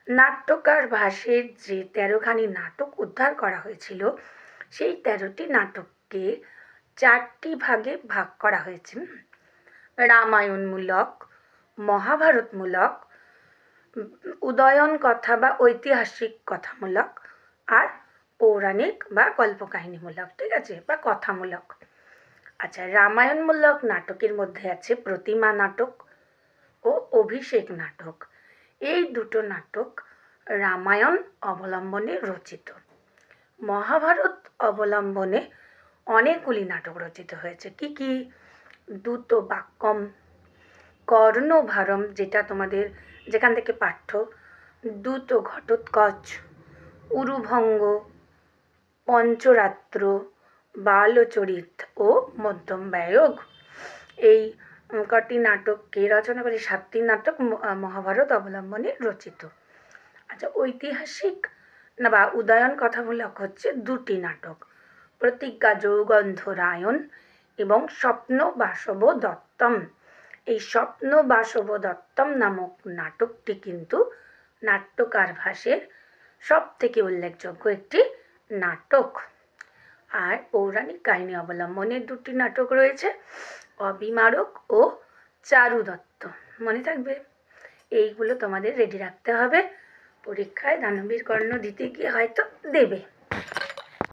নাট্যকার ভাসের যে ১৩খানি নাটক উদ্ধার করা হয়েছিল, সেই ১৩টি নাটককে ৪টি ভাগে ভাগ করা হয়েছে। রামায়ণমূলক, মহাভারতমূলক, উদয়ন কথা বা ঐতিহাসিক কথামূলক, আর পৌরাণিক বা কল্পকাহিনীমূলক, ঠিক আছে, বা কথামূলক। আচ্ছা, রামায়ণমূলক নাটকের মধ্যে আছে প্রতিমা নাটক ও অভিষেক নাটক। এই দুটো নাটক রামায়ণ অবলম্বনে রচিত। মহাভারত অবলম্বনে অনেকগুলি নাটক রচিত হয়েছে। কি কি? দ্যূত বাক্যম, কর্ণভারম, যেটা তোমাদের যেখান থেকে পাঠ্য, দ্যূত ঘটোৎকচ, উরুভঙ্গ, পঞ্চরাত্র, বালচরিত ও মধ্যম ব্যয়োগ। এই কটি নাটককে রচনা করে 7টি নাটক মহাভারত অবলম্বনে রচিত। আচ্ছা, ঐতিহাসিক না বা উদয়ন কথামূলক হচ্ছে 2টি নাটক, প্রতিজ্ঞা যৌগন্ধরায়ণ এবং স্বপ্ন বাসব দত্তম। এই স্বপ্ন বাসব দত্তম নামক নাটকটি কিন্তু নাট্যকার ভাসের সব থেকে উল্লেখযোগ্য একটি নাটক। আর পৌরাণিক কাহিনী অবলম্বনে 2টি নাটক রয়েছে, অবিমারক ও চারুদত্ত। মনে থাকবে, এইগুলো তোমাদের রেডি রাখতে হবে, পরীক্ষায় দানবীর কর্ণ দিতে গিয়ে হয়তো দেবে।